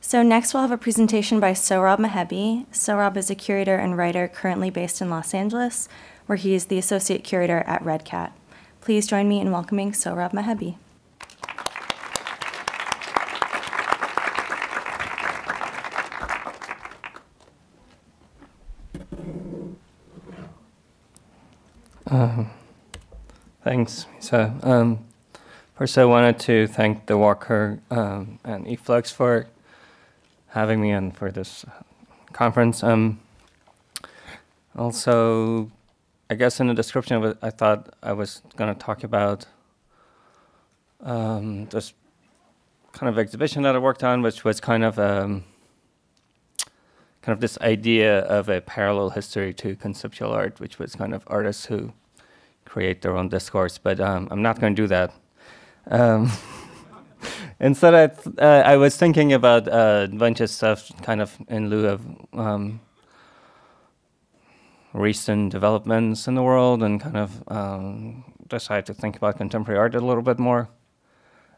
So next we'll have a presentation by Sohrab Mohebbi. Sohrab is a curator and writer currently based in Los Angeles, where he is the associate curator at Red Cat. Please join me in welcoming Sohrab Mohebbi. Thanks. So first I wanted to thank the Walker and eFlux for having me in for this conference. Also, I guess in the description of it, I thought I was going to talk about this kind of exhibition that I worked on, which was kind of this idea of a parallel history to conceptual art, which was kind of artists who create their own discourse. But I'm not going to do that. Instead, I was thinking about a bunch of stuff kind of in lieu of recent developments in the world, and kind of decided to think about contemporary art a little bit more.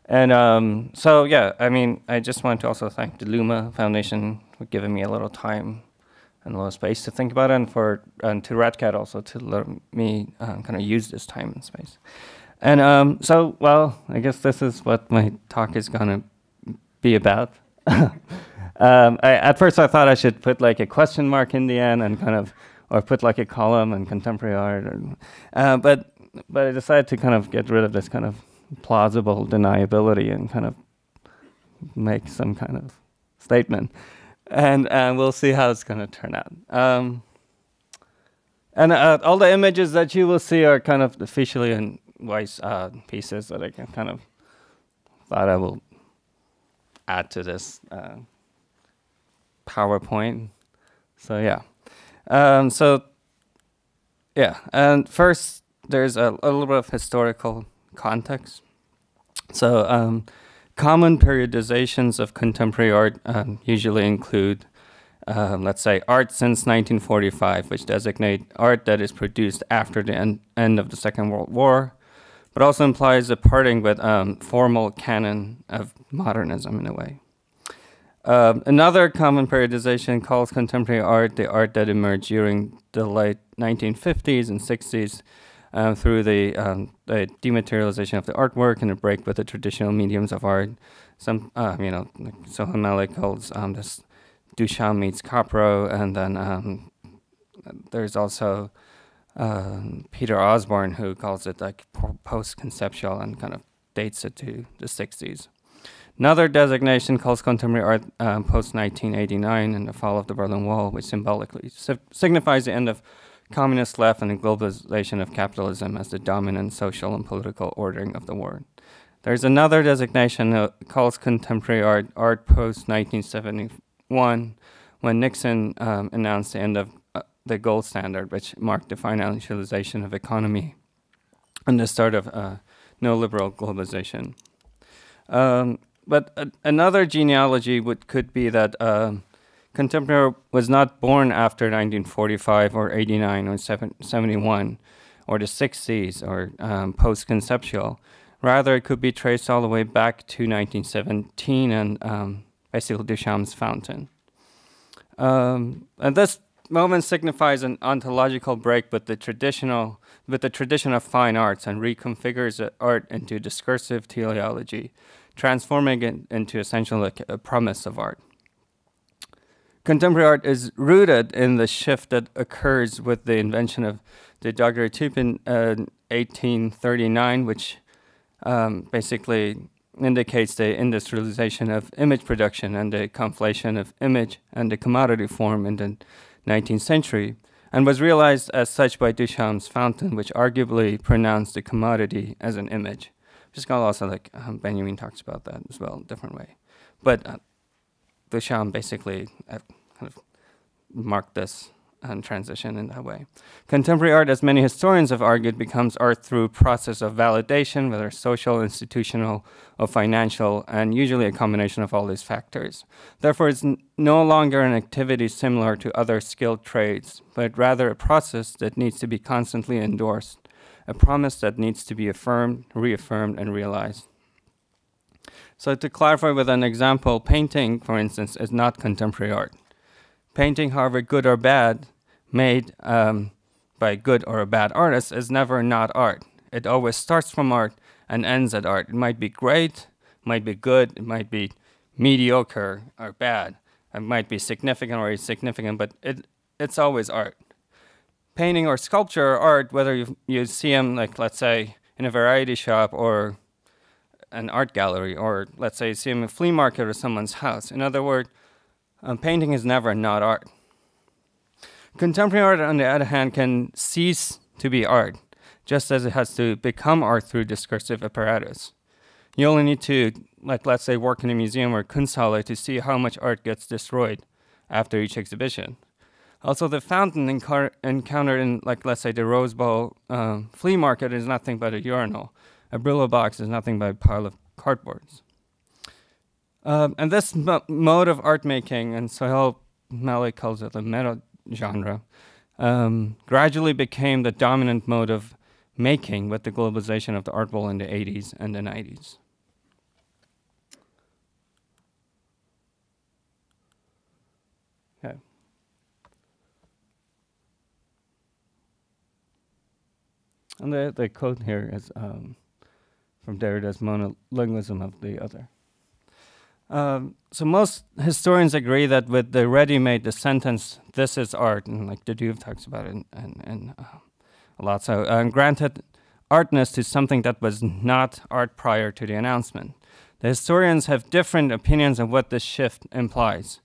And so, yeah, I mean, I just want to also thank the Luma Foundation for giving me a little time and a little space to think about it, and to Red Cat also to let me kind of use this time and space. And so, well, I guess this is what my talk is going to be about. At first I thought I should put like a question mark in the end and kind of, or put like a column in contemporary art, or, but I decided to kind of get rid of this kind of plausible deniability and kind of make some kind of statement. And we'll see how it's going to turn out. And all the images that you will see are kind of officially in Weiss pieces that I can kind of thought I will add to this PowerPoint. So yeah. And first there's a little bit of historical context. So common periodizations of contemporary art usually include, let's say, art since 1945, which designate art that is produced after the end of the Second World War, but also implies a parting with formal canon of modernism in a way. Another common periodization calls contemporary art the art that emerged during the late 1950s and 60s through the dematerialization of the artwork and a break with the traditional mediums of art. Some, Sohan Malik calls this Duchamp meets Capro, and then there's also Peter Osborne, who calls it like post-conceptual and kind of dates it to the 60s. Another designation calls contemporary art post-1989 and the fall of the Berlin Wall, which symbolically signifies the end of communist left and the globalization of capitalism as the dominant social and political ordering of the world. There's another designation that calls contemporary art post-1971, when Nixon announced the end of the gold standard, which marked the financialization of economy and the start of neoliberal globalization. But another genealogy could be that contemporary was not born after 1945 or 89 or 71 or the 60s or post-conceptual. Rather, it could be traced all the way back to 1917 and basically Duchamp's Fountain. And this moment signifies an ontological break with the tradition of fine arts and reconfigures art into discursive teleology, transforming it into essentially like a promise of art. Contemporary art is rooted in the shift that occurs with the invention of the daguerreotype in 1839, which basically indicates the industrialization of image production and the conflation of image and the commodity form in the 19th century, and was realized as such by Duchamp's Fountain, which arguably pronounced the commodity as an image. Just called also like Benjamin talks about that as well, different way. But Duchamp basically kind of marked this transition in that way. Contemporary art, as many historians have argued, becomes art through process of validation, whether social, institutional, or financial, and usually a combination of all these factors. Therefore, it's no longer an activity similar to other skilled trades, but rather a process that needs to be constantly endorsed, a promise that needs to be affirmed, reaffirmed, and realized. So to clarify with an example, painting, for instance, is not contemporary art. Painting, however good or bad, made by a good or a bad artist is never not art. It always starts from art and ends at art. It might be great, might be good, it might be mediocre or bad. It might be significant or insignificant, but it's always art. Painting or sculpture or art, whether you see them, like, let's say, in a variety shop or an art gallery, or let's say you see them in a flea market or someone's house. In other words, painting is never not art. Contemporary art, on the other hand, can cease to be art, just as it has to become art through discursive apparatus. You only need to, like, let's say, work in a museum or Kunsthalle to see how much art gets destroyed after each exhibition. Also, the fountain encountered in, like, let's say, the Rose Bowl flea market is nothing but a urinal. A Brillo box is nothing but a pile of cardboards. And this mode of art making, and Sohrab Mohebbi calls it the meta genre, gradually became the dominant mode of making with the globalization of the art world in the 80s and the 90s. Okay. And the quote here is from Derrida's monolingualism of the other. So most historians agree that with the ready-made, the sentence, "this is art," and like the Duve talks about it and a lot, so granted artness to something that was not art prior to the announcement. The historians have different opinions of what this shift implies.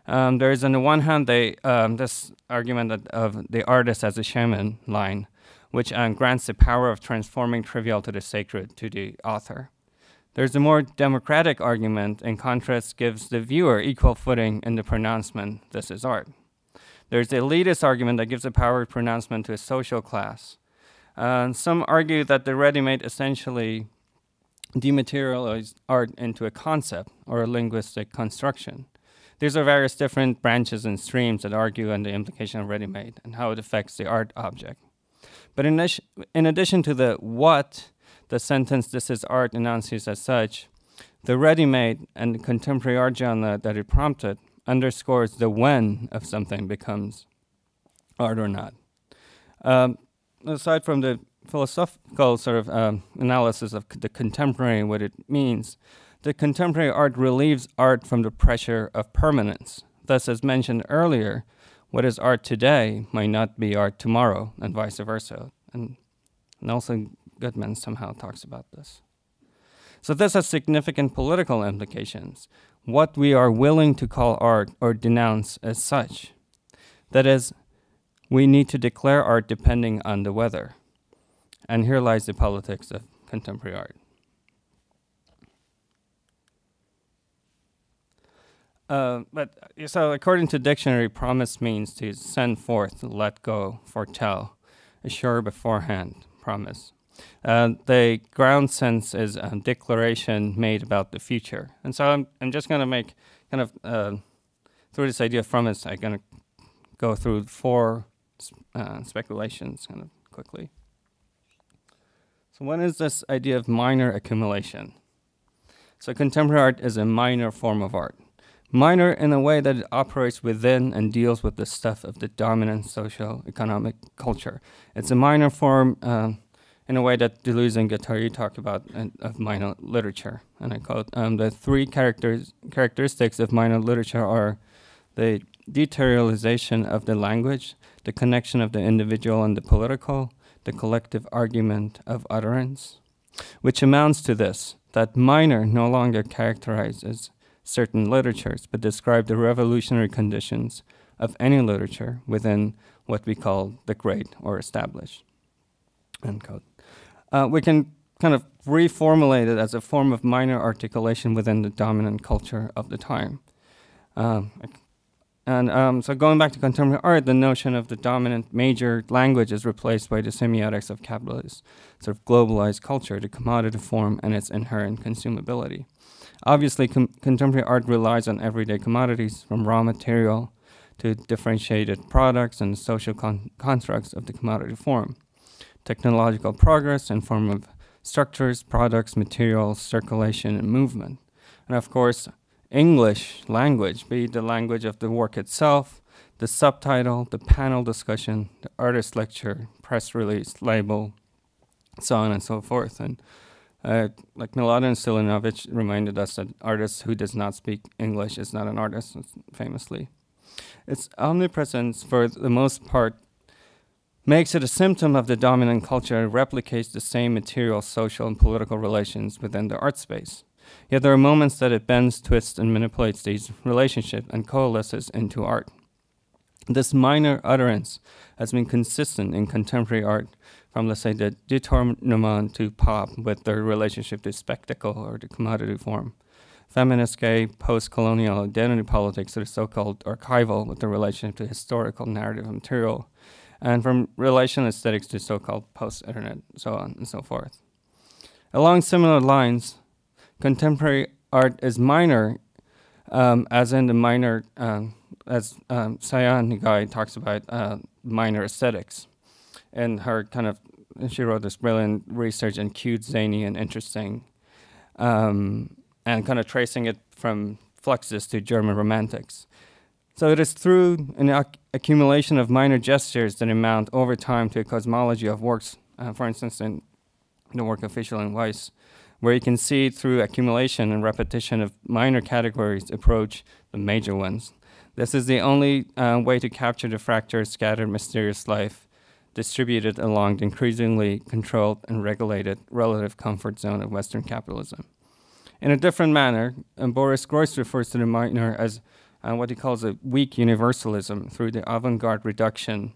There is, on the one hand, this argument of the artist as a shaman line, which grants the power of transforming trivial to the sacred to the author. There's a more democratic argument, in contrast, gives the viewer equal footing in the pronouncement, "this is art." There's the elitist argument that gives the power of pronouncement to a social class. Some argue that the ready-made essentially dematerialized art into a concept or a linguistic construction. These are various different branches and streams that argue on the implication of ready-made and how it affects the art object. But in addition to the what the sentence "this is art" announces as such, the ready-made and the contemporary art genre that it prompted underscores the when of something becomes art or not. Aside from the philosophical sort of analysis of the contemporary and what it means, the contemporary art relieves art from the pressure of permanence. Thus, as mentioned earlier, what is art today might not be art tomorrow, and vice versa. And Nelson Goodman somehow talks about this. So this has significant political implications. What we are willing to call art or denounce as such. That is, we need to declare art depending on the weather. And here lies the politics of contemporary art. So according to dictionary, promise means to send forth, let go, foretell, assure beforehand, promise. The ground sense is a declaration made about the future. And so I'm just going to make kind of, through this idea of promise, I'm going to go through four speculations kind of quickly. So one is this idea of minor accumulation. So contemporary art is a minor form of art. Minor in a way that it operates within and deals with the stuff of the dominant social economic culture. It's a minor form in a way that Deleuze and Guattari talk about of minor literature. And I quote, the three characteristics of minor literature are the deterritorialization of the language, the connection of the individual and the political, the collective argument of utterance, which amounts to this, that minor no longer characterizes certain literatures, but describe the revolutionary conditions of any literature within what we call the great or established. End quote. We can kind of reformulate it as a form of minor articulation within the dominant culture of the time. So going back to contemporary art, the notion of the dominant major language is replaced by the semiotics of capitalist, sort of globalized culture, the commodity form, and its inherent consumability. Obviously, contemporary art relies on everyday commodities, from raw material to differentiated products and social constructs of the commodity form. Technological progress in form of structures, products, materials, circulation, and movement. And of course, English language, be it the language of the work itself, the subtitle, the panel discussion, the artist lecture, press release, label, so on and so forth. And like Miladin Silinovich reminded us that artist who does not speak English is not an artist, famously. Its omnipresence, for the most part, makes it a symptom of the dominant culture and replicates the same material, social, and political relations within the art space. Yet there are moments that it bends, twists, and manipulates these relationships and coalesces into art. This minor utterance has been consistent in contemporary art from, let's say, the détournement to pop with their relationship to spectacle or the commodity form. Feminist, gay, post-colonial identity politics to the so-called archival with the relationship to historical narrative and material, and from relational aesthetics to so-called post-internet, so on and so forth. Along similar lines, contemporary art is minor, as in the minor, as Sayan Nigai talks about minor aesthetics. And her she wrote this brilliant research and cute, zany, and interesting, and kind of tracing it from Fluxus to German Romantics. So it is through an accumulation of minor gestures that amount over time to a cosmology of works, for instance, in the work of Fischl and Weiss, where you can see through accumulation and repetition of minor categories approach the major ones. This is the only way to capture the fractured, scattered, mysterious life distributed along the increasingly controlled and regulated relative comfort zone of Western capitalism. In a different manner, Boris Groys refers to the minor as what he calls a weak universalism through the avant-garde reduction,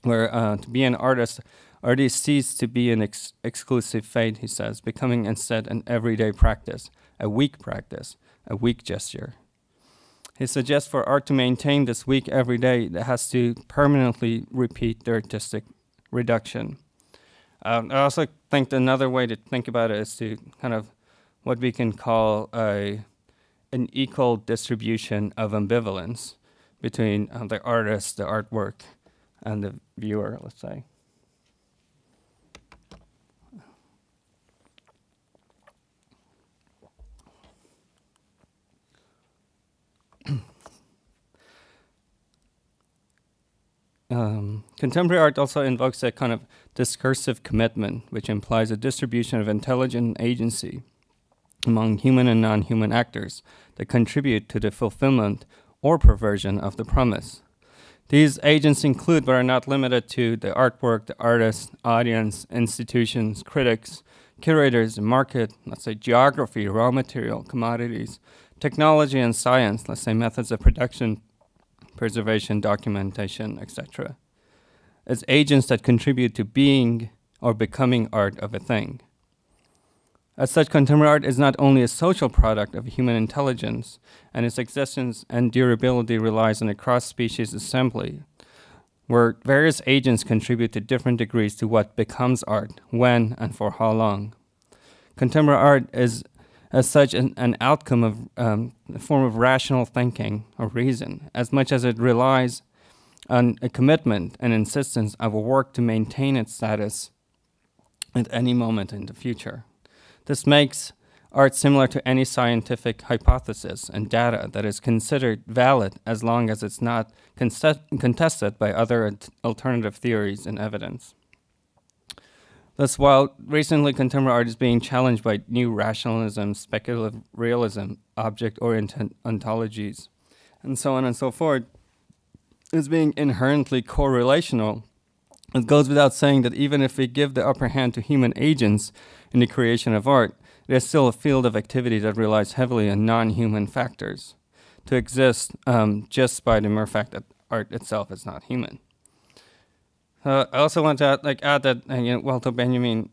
where to be an artist already ceased to be an exclusive fate, he says, becoming instead an everyday practice, a weak gesture. He suggests for art to maintain this weak everyday, it has to permanently repeat the artistic reduction. I also think another way to think about it is to kind of what we can call an equal distribution of ambivalence between the artist, the artwork, and the viewer, let's say. Contemporary art also invokes a kind of discursive commitment, which implies a distribution of intelligent agency among human and non-human actors that contribute to the fulfillment or perversion of the promise. These agents include, but are not limited to, the artwork, the artist, audience, institutions, critics, curators, market, let's say geography, raw material, commodities, technology and science, let's say methods of production, preservation, documentation, etc. As agents that contribute to being or becoming art of a thing. As such, contemporary art is not only a social product of human intelligence, and its existence and durability relies on a cross-species assembly, where various agents contribute to different degrees to what becomes art, when and for how long. Contemporary art is, as such, an outcome of a form of rational thinking or reason, as much as it relies on a commitment and insistence of a work to maintain its status at any moment in the future. This makes art similar to any scientific hypothesis and data that is considered valid as long as it's not contested by other alternative theories and evidence. Thus, while recently contemporary art is being challenged by new rationalism, speculative realism, object-oriented ontologies, and so on and so forth, as being inherently correlational, it goes without saying that even if we give the upper hand to human agents in the creation of art, there's still a field of activity that relies heavily on non-human factors to exist just by the mere fact that art itself is not human. I also want to add that Walter Benjamin,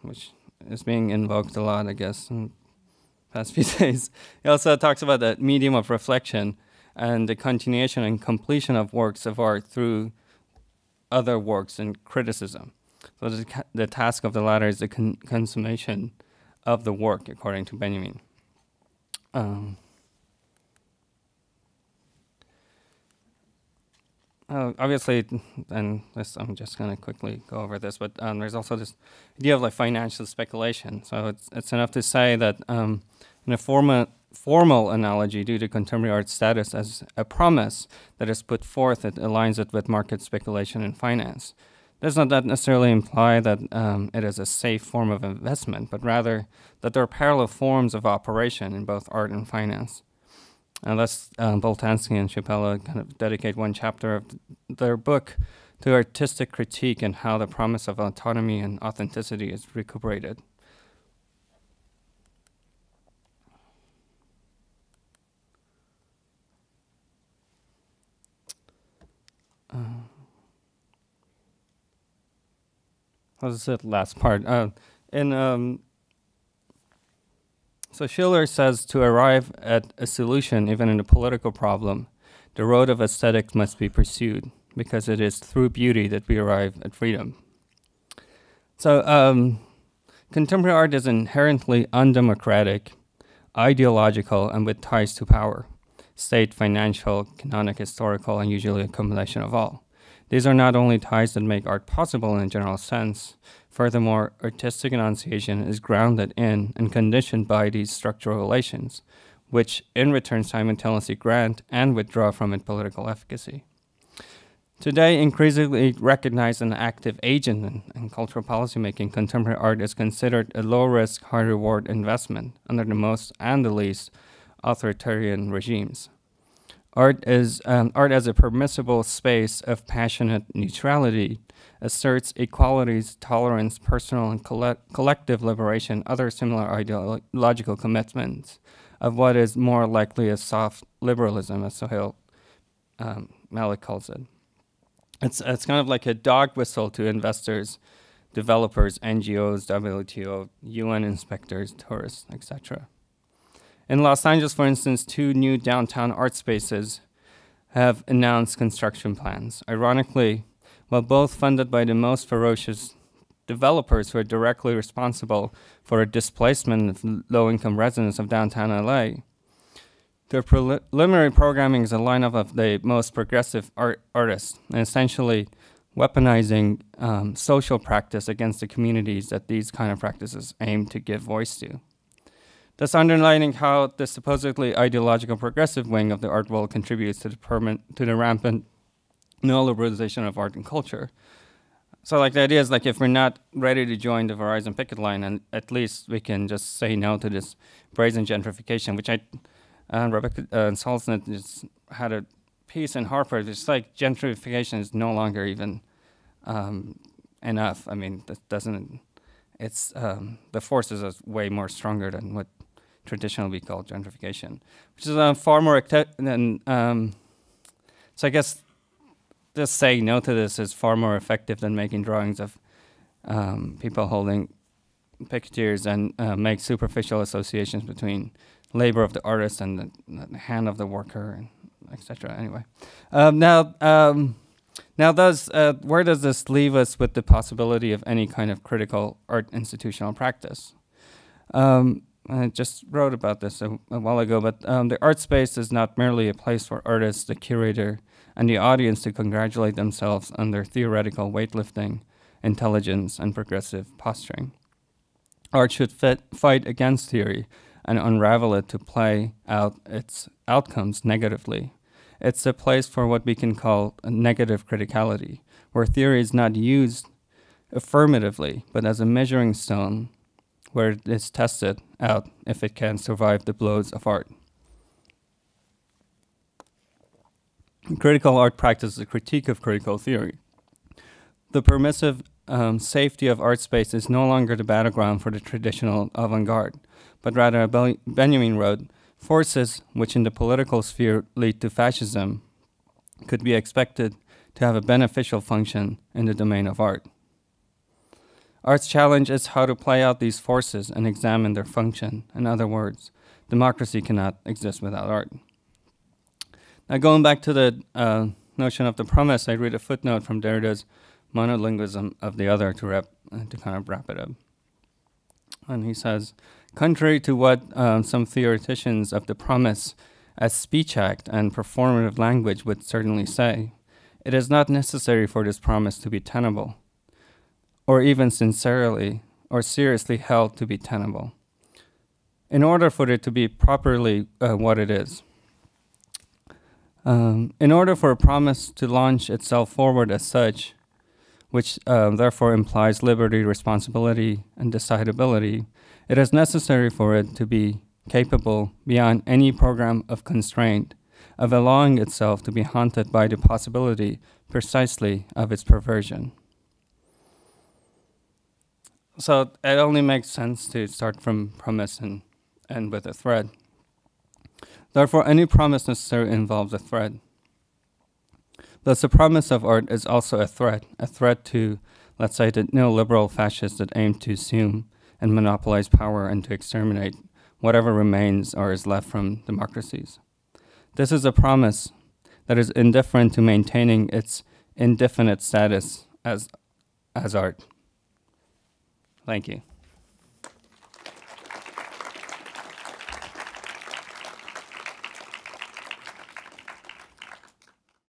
which is being invoked a lot, I guess, in the past few days, he also talks about the medium of reflection and the continuation and completion of works of art through other works and criticism. So the task of the latter is the consummation of the work, according to Benjamin. obviously, and this I'm just going to quickly go over this, but there's also this idea of like financial speculation. So it's enough to say that in a formal analogy, due to contemporary art status as a promise that is put forth, it aligns it with market speculation in finance. Does not that necessarily imply that it is a safe form of investment, but rather that there are parallel forms of operation in both art and finance. And thus, Boltanski and Chapella kind of dedicate one chapter of their book to artistic critique and how the promise of autonomy and authenticity is recuperated. What was the last part? So Schiller says to arrive at a solution, even in a political problem, the road of aesthetics must be pursued, because it is through beauty that we arrive at freedom. So contemporary art is inherently undemocratic, ideological, and with ties to power: state, financial, canonic, historical, and usually a combination of all. These are not only ties that make art possible in a general sense. Furthermore, artistic enunciation is grounded in and conditioned by these structural relations, which in return simultaneously grant and withdraw from it political efficacy. Today, increasingly recognized an active agent in cultural policymaking, contemporary art is considered a low-risk, high-reward investment under the most and the least authoritarian regimes. Art as a permissible space of passionate neutrality asserts equalities, tolerance, personal and collective liberation, other similar ideological commitments of what is more likely a soft liberalism, as Sohail Malik calls it. It's kind of like a dog whistle to investors, developers, NGOs, WTO, UN inspectors, tourists, etc. In Los Angeles, for instance, 2 new downtown art spaces have announced construction plans. Ironically, while both funded by the most ferocious developers who are directly responsible for a displacement of low-income residents of downtown LA, their preliminary programming is a lineup of the most progressive artists, and essentially weaponizing social practice against the communities that these kind of practices aim to give voice to. Thus underlining how the supposedly ideological progressive wing of the art world contributes to the rampant neoliberalization of art and culture. So like the idea is like if we're not ready to join the Verizon picket line, and at least we can just say no to this brazen gentrification, which Rebecca Salznet just had a piece in Harper. It's like gentrification is no longer even enough. I mean, that doesn't. It's the forces are way more stronger than what traditionally we call gentrification, which is far more than. So I guess just saying no to this is far more effective than making drawings of people holding pictures and make superficial associations between labor of the artist and the hand of the worker, and etc. Anyway, where does this leave us with the possibility of any kind of critical art institutional practice? I just wrote about this a while ago, but the art space is not merely a place for artists, the curator, and the audience to congratulate themselves on their theoretical weightlifting, intelligence, and progressive posturing. Art should fight against theory and unravel it to play out its outcomes negatively. It's a place for what we can call a negative criticality, where theory is not used affirmatively, but as a measuring stone where it is tested out if it can survive the blows of art. Critical art practice is a critique of critical theory. The permissive safety of art space is no longer the battleground for the traditional avant-garde, but rather, Benjamin wrote, forces which in the political sphere lead to fascism could be expected to have a beneficial function in the domain of art. Art's challenge is how to play out these forces and examine their function. In other words, democracy cannot exist without art. Now, going back to the notion of the promise, I read a footnote from Derrida's monolinguism of the other to kind of wrap it up. And he says, contrary to what some theoreticians of the promise as speech act and performative language would certainly say, it is not necessary for this promise to be tenable, or even sincerely or seriously held to be tenable, in order for it to be properly what it is. In order for a promise to launch itself forward as such, which therefore implies liberty, responsibility, and decidability, it is necessary for it to be capable, beyond any program of constraint, of allowing itself to be haunted by the possibility precisely of its perversion. So it only makes sense to start from promise and end with a threat. Therefore, any promise necessarily involves a threat. Thus, the promise of art is also a threat to, let's say, the neoliberal fascists that aim to assume and monopolize power and to exterminate whatever remains or is left from democracies. This is a promise that is indifferent to maintaining its indefinite status as art. Thank you.